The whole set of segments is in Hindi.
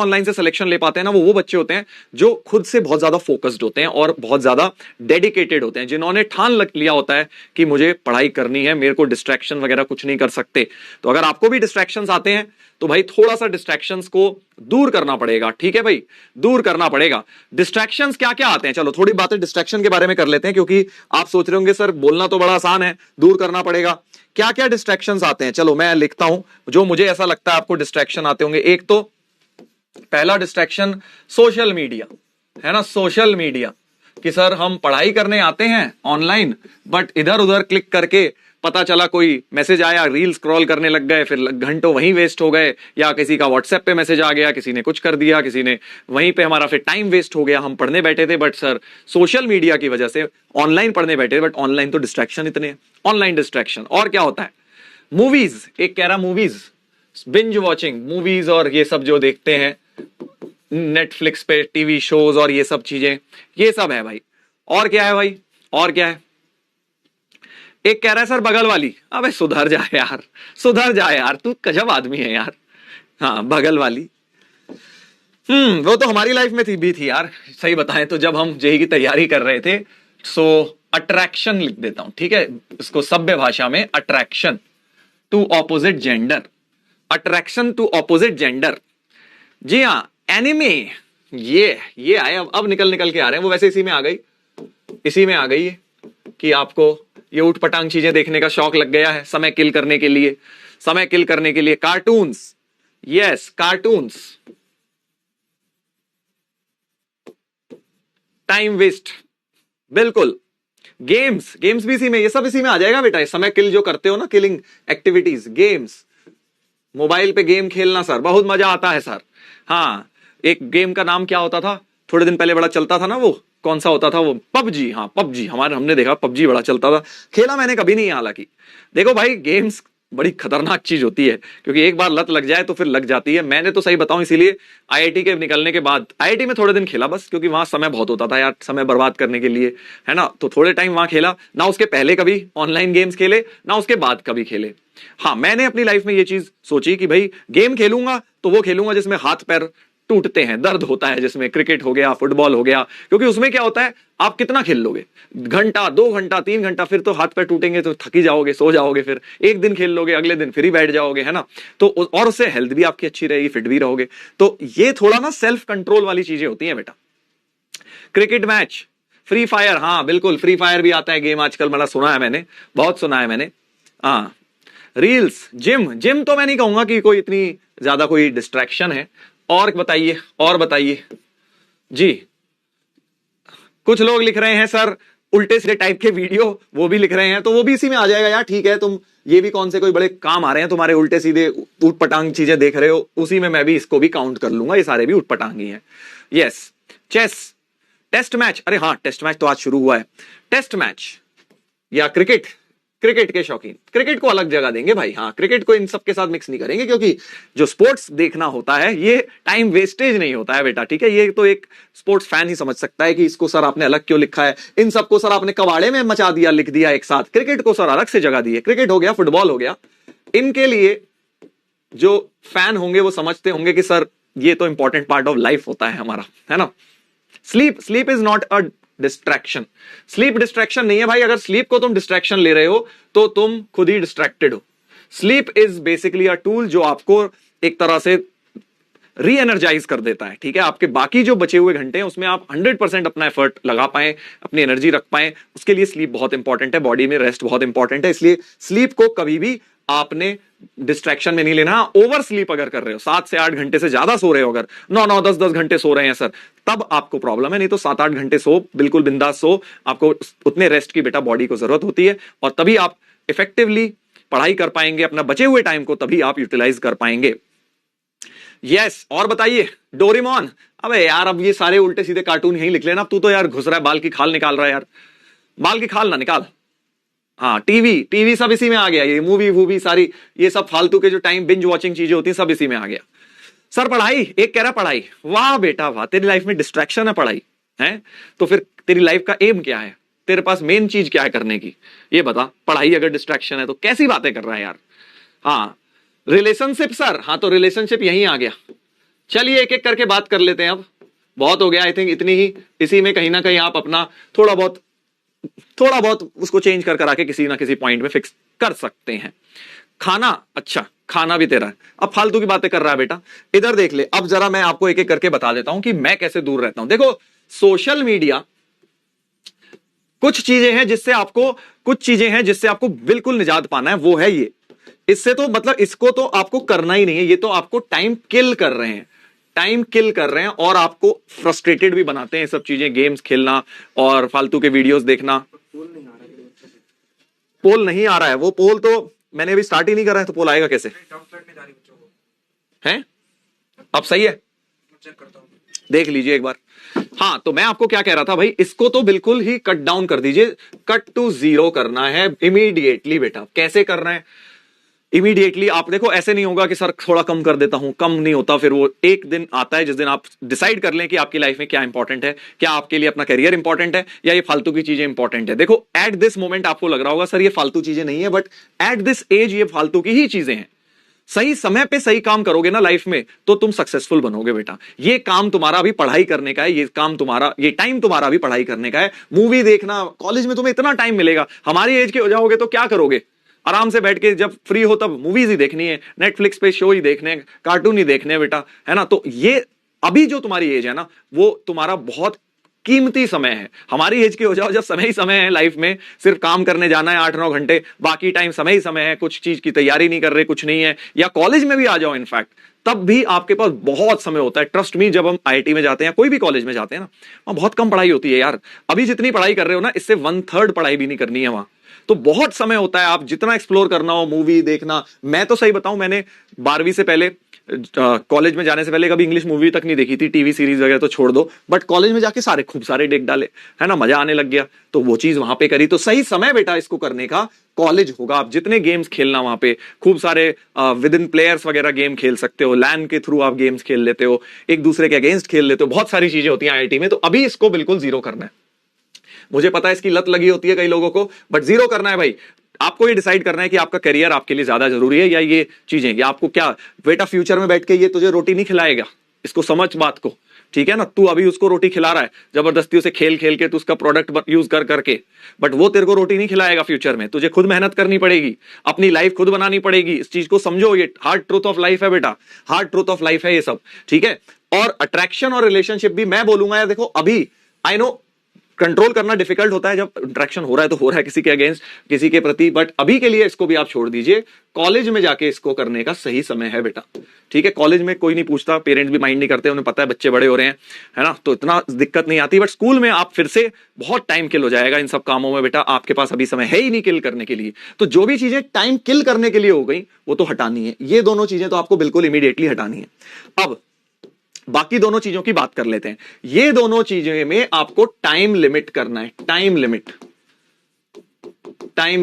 ऑनलाइन से सिलेक्शन ले पाते हैं ना, वो बच्चे होते हैं जो खुद से बहुत ज्यादा फोकस्ड होते हैं और बहुत ज्यादा डेडिकेटेड होते हैं, जिन्होंने ठान लिया होता है कि मुझे पढ़ाई करनी है, मेरे को डिस्ट्रैक्शन वगैरह कुछ नहीं कर सकते। तो अगर आपको भी डिस्ट्रैक्शंस आते हैं तो भाई थोड़ा सा डिस्ट्रैक्शंस को दूर करना पड़ेगा, ठीक है भाई, दूर करना पड़ेगा। डिस्ट्रैक्शंस क्या क्या आते हैं, चलो थोड़ी बातें डिस्ट्रैक्शन के बारे में कर लेते हैं, क्योंकि आप सोच रहे होंगे सर बोलना तो बड़ा आसान है, दूर करना पड़ेगा। क्या क्या डिस्ट्रैक्शंस आते हैं, चलो मैं लिखता हूं जो मुझे ऐसा लगता है आपको डिस्ट्रैक्शन आते होंगे। एक तो पहला डिस्ट्रैक्शन सोशल मीडिया है ना, सोशल मीडिया कि सर हम पढ़ाई करने आते हैं ऑनलाइन, बट इधर उधर क्लिक करके पता चला कोई मैसेज आया, रील स्क्रॉल करने लग गए, फिर घंटों वहीं वेस्ट हो गए, या किसी का व्हाट्सएप पे मैसेज आ गया, किसी ने कुछ कर दिया, किसी ने वहीं पे, हमारा फिर टाइम वेस्ट हो गया। हम पढ़ने बैठे थे बट सर सोशल मीडिया की वजह से ऑनलाइन पढ़ने बैठे थे, बट ऑनलाइन तो डिस्ट्रैक्शन इतने, ऑनलाइन डिस्ट्रैक्शन। और क्या होता है, मूवीज, एक कह रहा मूवीज, बिंज वॉचिंग मूवीज और ये सब जो देखते हैं नेटफ्लिक्स पे, टीवी शोज और ये सब चीजें, ये सब है भाई। और क्या है भाई, और क्या है, एक कह रहा है सर बगल वाली, अबे सुधर जा यार, सुधर जा यार, तू गजब आदमी है यार। हाँ बगल वाली, वो तो हमारी लाइफ में भी थी यार, सही बताएं तो जब हम जेई की तैयारी कर रहे थे। सो अट्रैक्शन लिख देता हूं, ठीक है, इसको सभ्य भाषा में attraction to opposite gender, attraction to opposite gender. जी हाँ, एनिमे, ये आए, अब निकल निकल के आ रहे हैं, वो वैसे इसी में आ गई, इसी में आ गई है कि आपको ये उठपटांग चीजें देखने का शौक लग गया है, समय किल करने के लिए, समय किल करने के लिए। Cartoons, yes cartoons, time waste, बिल्कुल। गेम्स, गेम्स भी इसी में, ये सब इसी में आ जाएगा बेटा, समय किल जो करते हो ना, किलिंग एक्टिविटीज, गेम्स, मोबाइल पे गेम खेलना सर बहुत मजा आता है सर। हाँ, एक गेम का नाम क्या होता था, थोड़े दिन पहले बड़ा चलता था ना, वो कौन सा होता था वो, पबजी, हाँ पबजी, हमने देखा पबजी बड़ा चलता था, खेला मैंने कभी नहीं है हालांकि। देखो भाई गेम्स बड़ी खतरनाक चीज होती है, क्योंकि एक बार लत लग जाए तो फिर लग जाती है। मैंने तो सही बताऊं इसीलिए आईआईटी के निकलने के बाद, आईआईटी में थोड़े दिन खेला बस, क्योंकि वहां समय बहुत होता था यार, समय बर्बाद करने के लिए, है ना, तो थोड़े टाइम वहां खेला ना, उसके पहले कभी ऑनलाइन गेम्स खेले ना, उसके बाद कभी खेले। हाँ, मैंने अपनी लाइफ में ये चीज सोची कि भाई गेम खेलूंगा तो वो खेलूंगा जिसमें हाथ पैर टूटते हैं, दर्द होता है, जिसमें क्रिकेट हो गया, फुटबॉल हो गया, क्योंकि उसमें क्या होता है, आप कितना खेल लोगे, घंटा, 2 घंटा, 3 घंटा, फिर तो हाथ पैर टूटेंगे तो थकी जाओगे, सो जाओगे, फिर एक दिन खेल लोगे, अगले दिन फिर ही बैठ जाओगे, है ना, तो और उससे हेल्थ भी आपकी अच्छी रहेगी, फिट भी रहोगे। तो ये थोड़ा ना सेल्फ कंट्रोल वाली चीजें होती हैं बेटा। क्रिकेट मैच, फ्री फायर, हाँ बिल्कुल, फ्री फायर भी आता है गेम आजकल, मतलब सुना है मैंने, बहुत सुना है मैंने। हाँ, रील्स, जिम, जिम तो मैं नहीं कहूंगा कि कोई इतनी ज्यादा कोई डिस्ट्रैक्शन है। और बताइए, और बताइए जी। कुछ लोग लिख रहे हैं सर उल्टे सीधे टाइप के वीडियो, वो भी लिख रहे हैं, तो वो भी इसी में आ जाएगा यार, ठीक है, तुम ये भी कौन से कोई बड़े काम आ रहे हैं तुम्हारे, उल्टे सीधे उठपटांग चीजें देख रहे हो, उसी में मैं भी इसको भी काउंट कर लूंगा, ये सारे भी उठपटांग ही हैं। यस, चेस, टेस्ट मैच, अरे हाँ टेस्ट मैच तो आज शुरू हुआ है, टेस्ट मैच या क्रिकेट, क्रिकेट के शौकीन क्रिकेट को अलग जगह देंगे भाई, हाँ क्रिकेट को इन सब के साथ मिक्स नहीं करेंगे, क्योंकि जो स्पोर्ट्स देखना होता है ये टाइम वेस्टेज नहीं होता है बेटा, ठीक है, ये तो एक स्पोर्ट्स फैन ही समझ सकता है कि इसको सर आपने अलग क्यों लिखा है, इन सबको सर आपने कबाड़े में मचा दिया, लिख दिया एक साथ, क्रिकेट को सर अलग से जगह दी है, क्रिकेट हो गया, फुटबॉल हो गया, इनके लिए जो फैन होंगे वो समझते होंगे कि सर ये तो इंपॉर्टेंट पार्ट ऑफ लाइफ होता है हमारा, है ना। Sleep, sleep is not a distraction, sleep distraction नहीं है भाई, अगर स्लीप को तुम डिस्ट्रैक्शन ले रहे हो तो तुम खुद ही डिस्ट्रैक्टेड हो। Sleep is basically a tool जो आपको एक तरह से री एनर्जाइज कर देता है, ठीक है, आपके बाकी जो बचे हुए घंटे हैं उसमें आप 100% अपना एफर्ट लगा पाए, अपनी एनर्जी रख पाए, उसके लिए स्लीप बहुत इंपॉर्टेंट है, बॉडी में रेस्ट बहुत इंपॉर्टेंट है, इसलिए स्लीप को कभी भी आपने डिस्ट्रैक्शन में नहीं लेना। ओवर स्लीप अगर कर रहे हो, 7 से 8 घंटे से ज्यादा सो रहे हो, अगर 9-9, 10-10 घंटे सो रहे हैं सर, तब आपको प्रॉब्लम है, नहीं तो 7-8 घंटे सो, बिल्कुल बिंदास सो, आपको उतने रेस्ट की बेटा बॉडी को जरूरत होती है, और तभी आप इफेक्टिवली पढ़ाई कर पाएंगे, अपना बचे हुए टाइम को तभी आप यूटिलाइज कर पाएंगे। यस, और बताइए, डोरेमोन, अबे यार अब ये सारे उल्टे सीधे कार्टून यहीं लिख लेना, अब तू तो यार घुस रहा है, बाल की खाल निकाल रहा है यार, बाल की खाल ना निकाल। हाँ, टीवी, टीवी सब इसी में आ गया, ये मूवी वूवी सारी, ये सब फालतू के जो टाइम बिंज वॉचिंग चीजें होती हैं सब इसी में आ गया। सर पढ़ाई, एक कह रहा पढ़ाई, वाह बेटा वाह, तेरी लाइफ में डिस्ट्रैक्शन है पढ़ाई, है तो फिर तेरी लाइफ का एम क्या है, तेरे पास मेन चीज क्या है करने की, ये बता। पढ़ाई अगर डिस्ट्रैक्शन है तो कैसी बातें कर रहा है यार। हाँ, रिलेशनशिप सर, हाँ तो रिलेशनशिप यहीं आ गया, चलिए एक एक करके बात कर लेते हैं। अब बहुत हो गया आई थिंक, इतनी ही, इसी में कहीं ना कहीं आप अपना थोड़ा बहुत उसको चेंज कर आके किसी ना किसी पॉइंट में फिक्स कर सकते हैं। खाना, अच्छा खाना भी तेरा है, अब फालतू की बातें कर रहा है बेटा। इधर देख ले, अब जरा मैं आपको एक एक करके बता देता हूं कि मैं कैसे दूर रहता हूं। देखो सोशल मीडिया, कुछ चीजें हैं जिससे आपको बिल्कुल निजात पाना है, वो है ये। इससे तो मतलब इसको तो आपको करना ही नहीं है, ये तो आपको टाइम किल कर रहे हैं, और आपको फ्रस्ट्रेटेड भी बनाते हैं सब चीजें, गेम्स खेलना और फालतू के वीडियोस देखना। पोल नहीं आ रहा है, वो पोल तो मैंने अभी स्टार्ट ही नहीं करा है, तो पोल आएगा कैसे हैं? अब सही है, देख लीजिए एक बार। हाँ, तो मैं आपको क्या कह रहा था भाई, इसको तो बिल्कुल ही कट डाउन कर दीजिए, कट टू जीरो करना है इमीडिएटली बेटा। कैसे करना है इमीडिएटली? आप देखो, ऐसे नहीं होगा कि सर थोड़ा कम कर देता हूं, कम नहीं होता। फिर वो एक दिन आता है जिस दिन आप डिसाइड कर लें कि आपकी लाइफ में क्या इंपॉर्टेंट है, क्या आपके लिए अपना करियर इंपॉर्टेंट है या ये फालतू की चीजें इंपॉर्टेंट है। देखो एट दिस मोमेंट आपको लग रहा होगा सर ये फालतू चीजें नहीं है, बट एट दिस एज ये फालतू की ही चीजें हैं। सही समय पे सही काम करोगे ना लाइफ में, तो तुम सक्सेसफुल बनोगे बेटा। ये काम तुम्हारा अभी पढ़ाई करने का है, ये टाइम तुम्हारा अभी पढ़ाई करने का है। मूवी देखना, कॉलेज में तुम्हें इतना टाइम मिलेगा, हमारी एज के हो जाओगे तो क्या करोगे? आराम से बैठ के जब फ्री हो तब मूवीज ही देखनी है, नेटफ्लिक्स पे शो ही देखने, कार्टून ही देखने बेटा, है ना। तो ये अभी जो तुम्हारी एज है ना, वो तुम्हारा बहुत कीमती समय है। हमारी एज के हो जाओ जब समय ही समय है लाइफ में, सिर्फ काम करने जाना है 8-9 घंटे, बाकी टाइम समय ही समय है, कुछ चीज की तैयारी नहीं कर रहे, कुछ नहीं है। या कॉलेज में भी आ जाओ इनफैक्ट, तब भी आपके पास बहुत समय होता है। ट्रस्ट मी, जब हम आईआईटी में जाते हैं, कोई भी कॉलेज में जाते हैं ना, वहां बहुत कम पढ़ाई होती है यार। अभी जितनी पढ़ाई कर रहे हो ना, इससे 1/3 पढ़ाई भी नहीं करनी है वहां। तो बहुत समय होता है, आप जितना एक्सप्लोर करना हो, मूवी देखना। मैं तो सही बताऊं, मैंने 12वीं से पहले, कॉलेज में जाने से पहले कभी इंग्लिश मूवी तक नहीं देखी थी, टीवी सीरीज वगैरह तो छोड़ दो, बट कॉलेज में जाके खूब सारे देख डाले, है ना, मजा आने लग गया, तो वो चीज वहां पे करी। तो सही समय बेटा इसको करने का कॉलेज होगा। आप जितने गेम्स खेलना वहां पे, खूब सारे विद इन प्लेयर्स वगैरह गेम खेल सकते हो, लैन के थ्रू आप गेम्स खेल लेते हो, एक दूसरे के अगेंस्ट खेल लेते हो, बहुत सारी चीजें होती हैं आईआईटी में। तो अभी इसको बिल्कुल जीरो करना है। मुझे पता है इसकी लत लगी होती है कई लोगों को, बट जीरो करना है भाई। आपको ये डिसाइड करना है कि आपका करियर आपके लिए ज्यादा जरूरी है या ये चीजें, या आपको क्या बेटा फ्यूचर में बैठ के ये तुझे रोटी नहीं खिलाएगा, इसको समझ बात को, ठीक है ना। तू अभी उसको रोटी खिला रहा है जबरदस्ती, उसे खेल खेल के, तू उसका प्रोडक्ट यूज कर करके, बट वो तेरे को रोटी नहीं खिलाएगा फ्यूचर में। तुझे खुद मेहनत करनी पड़ेगी, अपनी लाइफ खुद बनानी पड़ेगी। इस चीज को समझो, ये हार्ड ट्रूथ ऑफ लाइफ है बेटा, हार्ड ट्रूथ ऑफ लाइफ है ये सब, ठीक है। और अट्रैक्शन और रिलेशनशिप भी मैं बोलूंगा यार, देखो अभी आई नो कंट्रोल करना डिफिकल्ट होता है, जब इंट्रैक्शन हो रहा है तो हो रहा है किसी के अगेंस्ट, किसी के प्रति, बट अभी के लिए इसको भी आप छोड़ दीजिए। कॉलेज में जाके इसको करने का सही समय है बेटा, ठीक है। कॉलेज में कोई नहीं पूछता, पेरेंट्स भी माइंड नहीं करते, उन्हें पता है बच्चे बड़े हो रहे हैं, है ना, तो इतना दिक्कत नहीं आती। बट स्कूल में आप फिर से बहुत टाइम किल हो जाएगा इन सब कामों में बेटा, आपके पास अभी समय है ही नहीं किल करने के लिए। तो जो भी चीजें टाइम किल करने के लिए हो गई, वो तो हटानी है। ये दोनों चीजें तो आपको बिल्कुल इमीडिएटली हटानी है। अब बाकी दोनों चीजों की बात कर लेते हैं। ये दोनों चीजें में आपको टाइम लिमिट करना है, टाइम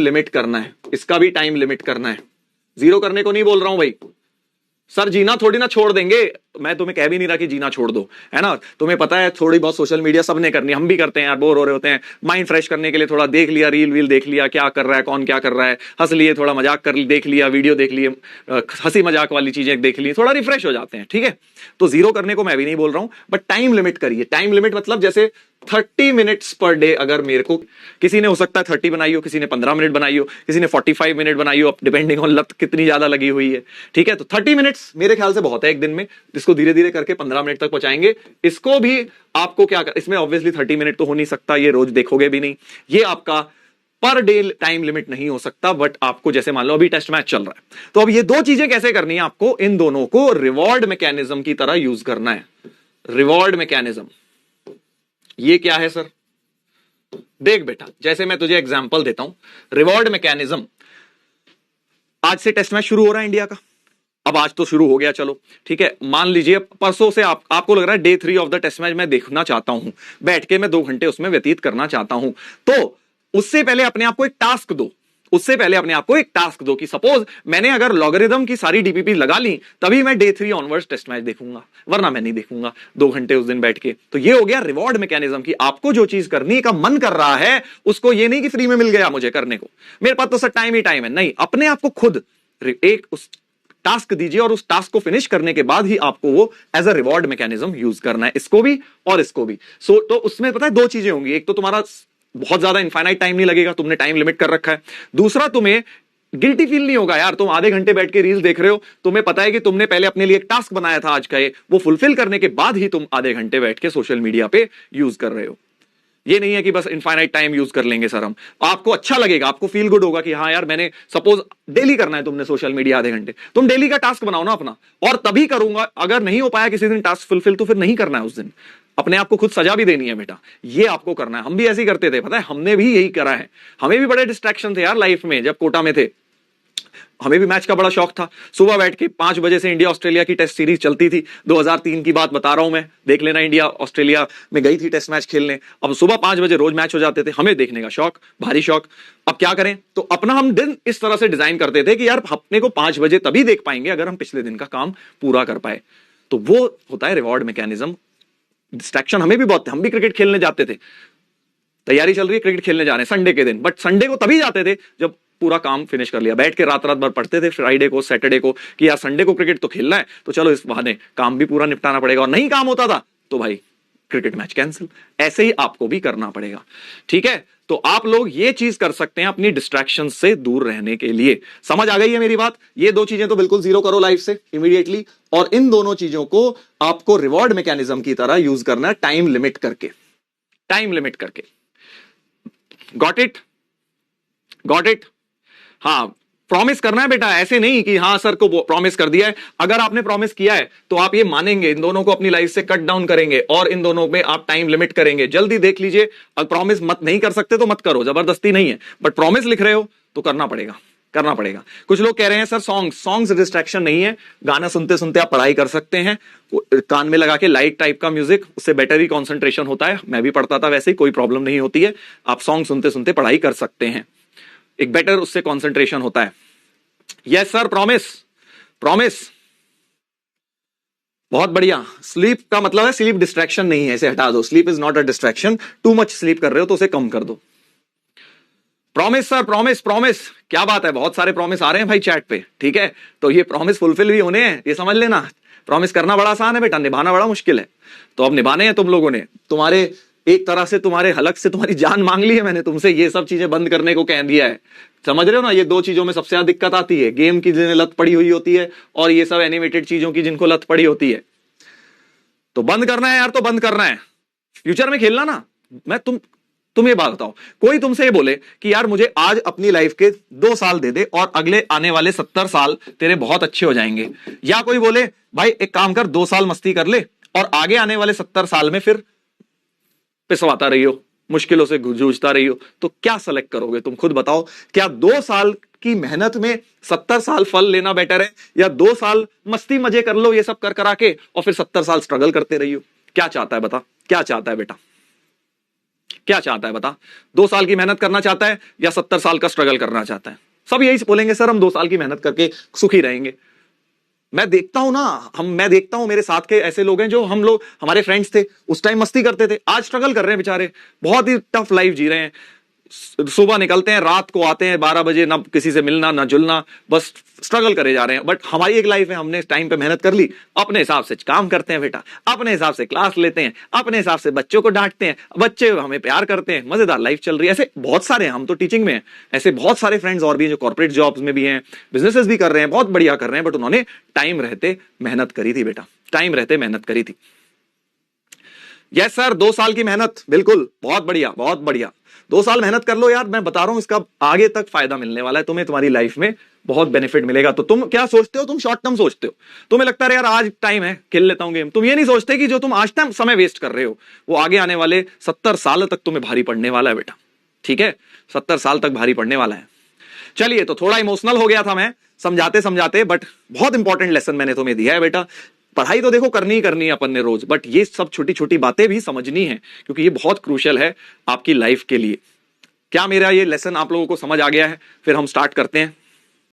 लिमिट करना है, इसका भी टाइम लिमिट करना है। जीरो करने को नहीं बोल रहा हूं भाई, सर जीना थोड़ी ना छोड़ देंगे, मैं तुम्हें कह भी नहीं रहा कि जीना छोड़ दो, है ना। तुम्हें पता है थोड़ी बहुत सोशल मीडिया सबने करनी है, हम भी करते हैं यार, बोर हो रहे होते हैं, माइंड फ्रेश करने के लिए थोड़ा देख लिया, रील वील देख लिया, क्या कर रहा है कौन क्या कर रहा है, हंस लिए, थोड़ा मजाक कर देख लिया, वीडियो देख लिए, हंसी मजाक वाली चीजें देख ली, थोड़ा रिफ्रेश हो जाते हैं, ठीक है। तो जीरो करने को मैं भी नहीं बोल रहा हूं, बट टाइम लिमिट करिए। टाइम लिमिट मतलब जैसे 30 मिनट्स पर डे, अगर मेरे को किसी ने हो सकता है 30 बनाई हो, किसी ने 15 मिनट बनाई हो, किसी ने 45 मिनट बनाई हो, डिपेंडिंग ऑन लत कितनी ज्यादा लगी हुई है, ठीक है। तो 30 मिनट्स मेरे ख्याल से बहुत है एक दिन में, इसको धीरे धीरे करके 15 मिनट तक पहुंचाएंगे। इसको भी आपको क्या कर, इसमें ऑब्वियसली 30 मिनट तो हो नहीं सकता, ये रोज देखोगे भी नहीं, ये आपका पर डे टाइम लिमिट नहीं हो सकता। बट आपको जैसे मान लो अभी टेस्ट मैच चल रहा है, तो अब ये दो चीजें कैसे करनी है आपको, इन दोनों को रिवॉर्ड मैकेनिज्म की तरह यूज करना है। रिवॉर्ड मैकेनिज्म ये क्या है सर? देख बेटा, जैसे मैं तुझे एग्जांपल देता हूं, रिवॉर्ड मैकेनिज्म, आज से टेस्ट मैच शुरू हो रहा है इंडिया का। अब आज तो शुरू हो गया, चलो ठीक है, मान लीजिए परसों से आपको लग रहा है day 3 of the test match मैं देखना चाहता हूं, बैठ के मैं 2 घंटे उसमें व्यतीत करना चाहता हूं। तो उससे पहले अपने आप को एक टास्क दो, कि सपोज मैंने अगर लॉगरिदम की सारी डीपीपी लगा ली, तभी मैं डे 3 ऑनवर्ड्स टेस्ट मैच देखूंगा, वरना मैं नहीं देखूंगा 2 घंटे उस दिन बैठ के। तो ये हो गया रिवॉर्ड मैकेनिज्म की आपको जो चीज करने का मन कर रहा है, उसको ये नहीं कि फ्री में मिल गया मुझे करने को, मेरे पास तो सर टाइम ही टाइम है, नहीं, अपने आप को खुद एक उस टास्क दीजिए और उस टास्क को फिनिश करने के बाद ही आपको वो as a reward mechanism use करना है, इसको भी और इसको भी। तो उसमें पता है दो चीजें होंगी, एक तो तुम्हारा बहुत ज्यादा इनफाइनाइट टाइम नहीं लगेगा, तुमने टाइम लिमिट कर रखा है। दूसरा, तुम्हें गिल्टी फील नहीं होगा यार, तुम आधे घंटे बैठ के रील्स देख रहे हो, तुम्हें पता है कि तुमने पहले अपने लिए एक टास्क बनाया था आज का, वो फुलफिल करने के बाद ही तुम आधे घंटे बैठ के सोशल मीडिया पे यूज कर रहे हो। ये नहीं है कि बस इनफाइनाइट टाइम यूज कर लेंगे सर हम, आपको अच्छा लगेगा, आपको फील गुड होगा कि हाँ यार मैंने सपोज डेली करना है तुमने सोशल मीडिया आधे घंटे, तुम डेली का टास्क बनाओ ना अपना, और तभी करूंगा, अगर नहीं हो पाया किसी दिन टास्क फुलफिल तो फिर नहीं करना है उस दिन, अपने आप को खुद सजा भी देनी है बेटा, ये आपको करना है। हम भी ऐसे ही करते थे, पता है हमने भी यही करा है, हमें भी बड़े डिस्ट्रैक्शन थे यार लाइफ में, जब कोटा में थे हमें भी मैच का बड़ा शौक था। सुबह बैठ के 5 बजे से इंडिया ऑस्ट्रेलिया की टेस्ट सीरीज चलती थी, 2003 की बात बता रहा हूं मैं, देख लेना, इंडिया ऑस्ट्रेलिया में गई थी टेस्ट मैच खेलने, अब सुबह 5 बजे रोज मैच हो जाते थे, हमें देखने का शौक, भारी शौक। अब क्या करें, तो अपना हम दिन इस तरह से डिजाइन करते थे कि यार अपने को 5 बजे तभी देख पाएंगे अगर हम पिछले दिन का काम पूरा कर पाए, तो वो होता है रिवॉर्ड मैकेनिज्म। डिस्ट्रैक्शन हमें भी बहुत थे, हम भी क्रिकेट खेलने जाते थे, तैयारी चल रही है क्रिकेट खेलने जा रहे हैं संडे के दिन, बट संडे को तभी जाते थे जब पूरा काम फिनिश कर लिया, बैठ के रात रात भर पढ़ते थे फ्राइडे को सैटरडे को कि यार संडे को क्रिकेट तो खेलना है, तो चलो इस बहाने काम भी पूरा निपटाना पड़ेगा, और नहीं काम होता था तो भाई क्रिकेट मैच कैंसिल। ऐसे ही आपको भी करना पड़ेगा, ठीक है। तो आप लोग ये चीज कर सकते हैं अपनी डिस्ट्रैक्शन से दूर रहने के लिए। समझ आ गई है मेरी बात? ये दो चीजें तो बिल्कुल जीरो करो लाइफ से इमीडिएटली, और इन दोनों चीजों को आपको रिवॉर्ड मैकेनिज्म की तरह यूज करना है, टाइम लिमिट करके, टाइम लिमिट करके। Got it? Got it? हाँ, प्रॉमिस करना है बेटा, ऐसे नहीं कि हाँ सर को प्रॉमिस कर दिया है, अगर आपने प्रॉमिस किया है तो आप ये मानेंगे, इन दोनों को अपनी लाइफ से कट डाउन करेंगे और इन दोनों में आप टाइम लिमिट करेंगे। जल्दी देख लीजिए, अगर प्रॉमिस मत नहीं कर सकते तो मत करो, जबरदस्ती नहीं है, बट प्रॉमिस लिख रहे हो तो करना पड़ेगा, करना पड़ेगा। कुछ लोग कह रहे हैं सर सॉन्ग्स डिस्ट्रैक्शन नहीं है, गाना सुनते सुनते आप पढ़ाई कर सकते हैं, कान में लगा के लाइट टाइप का म्यूजिक, उससे बेटर ही कंसंट्रेशन होता है, मैं भी पढ़ता था वैसे ही, कोई प्रॉब्लम नहीं होती है, आप सॉन्ग सुनते सुनते पढ़ाई कर सकते हैं, एक बेटर उससे कंसंट्रेशन होता है। यस सर, प्रॉमिस, प्रॉमिस, बहुत बढ़िया। स्लीप का मतलब है स्लीप डिस्ट्रैक्शन नहीं है, इसे हटा दो, sleep is not a distraction, too much sleep कर रहे हो तो उसे कम कर दो। प्रॉमिस सर, प्रॉमिस, प्रॉमिस, क्या बात है, बहुत सारे प्रॉमिस आ रहे हैं भाई चैट पे, ठीक है, तो ये प्रॉमिस फुलफिल भी होने हैं, ये समझ लेना। प्रॉमिस करना बड़ा आसान है बेटा, निभाना बड़ा मुश्किल है, तो अब निभाने हैं तुम लोगों ने, तुम्हारे एक तरह से तुम्हारे हलक से तुम्हारी जान मांग ली है मैंने तुमसे, ये सब चीजें बंद करने को कह दिया है, समझ रहे हो ना। ये दो चीजों में सबसे ज्यादा दिक्कत आती है, गेम की जिन्हें लत पड़ी हुई होती है और ये सब एनिमेटेड चीजों की जिनको लत पड़ी होती है, तो बंद करना है यार, तो बंद करना है, फ्यूचर में खेलना ना। मैं तुम ये बात बताओ, कोई तुमसे ये बोले कि यार मुझे आज अपनी लाइफ के 2 साल दे दे और अगले आने वाले 70 साल तेरे बहुत अच्छे हो जाएंगे, या कोई बोले भाई एक काम कर 2 साल मस्ती कर ले और आगे आने वाले 70 साल में फिर पिसवाता रही हो, मुश्किलों से जूझता रही हो, तो क्या सेलेक्ट करोगे तुम खुद बताओ। क्या 2 साल की मेहनत में 70 साल फल लेना बेटर है, या 2 साल मस्ती मजे कर लो ये सब कर करा के और फिर 70 साल स्ट्रगल करते रही हो? क्या चाहता है बता, क्या चाहता है बेटा, क्या चाहता है बता? 2 साल की मेहनत करना चाहता है या 70 साल का स्ट्रगल करना चाहता है? सब यही बोलेंगे सर हम 2 साल की मेहनत करके सुखी रहेंगे। मैं देखता हूं ना, मैं देखता हूं मेरे साथ के ऐसे लोग हैं जो हम लोग हमारे फ्रेंड्स थे, उस टाइम मस्ती करते थे, आज स्ट्रगल कर रहे हैं बेचारे, बहुत ही टफ लाइफ जी रहे हैं, सुबह निकलते हैं रात को आते हैं 12 बजे, ना किसी से मिलना ना जुलना, बस स्ट्रगल करे जा रहे हैं। बट हमारी एक लाइफ है, हमने टाइम पे मेहनत कर ली, अपने हिसाब से काम करते हैं बेटा, अपने हिसाब से क्लास लेते हैं, अपने हिसाब से बच्चों को डांटते हैं, बच्चे हमें प्यार करते हैं, मजेदार लाइफ चल रही है। ऐसे बहुत सारे हैं, हम तो टीचिंग में हैं, ऐसे बहुत सारे फ्रेंड्स और भी हैं जो कॉर्पोरेट जॉब्स में भी हैं, बिजनेसेस भी कर रहे हैं, बहुत बढ़िया कर रहे हैं, बट उन्होंने टाइम रहते मेहनत करी थी बेटा, टाइम रहते मेहनत करी थी। यस सर, 2 साल की मेहनत, बिल्कुल, बहुत बढ़िया, बहुत बढ़िया, 2 साल मेहनत कर लो यार, मैं बता रहा हूं इसका आगे तक फायदा मिलने वाला है तुम्हें, तुम्हारी लाइफ में बहुत बेनिफिट मिलेगा। तो तुम क्या सोचते हो, तुम शॉर्ट टर्म सोचते हो, तुम्हें लगता है यार आज टाइम है खेल लेता हूं गेम, तुम ये नहीं सोचते कि जो तुम आज टाइम समय वेस्ट कर रहे हो वो आगे आने वाले 70 साल तक तुम्हें भारी पड़ने वाला है बेटा, ठीक है, 70 साल तक भारी पड़ने वाला है। चलिए, तो थोड़ा इमोशनल हो गया था मैं समझाते समझाते, बट बहुत इंपॉर्टेंट लेसन मैंने तुम्हें दिया है बेटा। पढ़ाई तो देखो करनी ही करनी है अपन ने रोज, बट ये सब छोटी छोटी बातें भी समझनी है क्योंकि ये बहुत क्रूशियल है आपकी लाइफ के लिए। क्या मेरा ये लेसन आप लोगों को समझ आ गया है? फिर हम स्टार्ट करते हैं।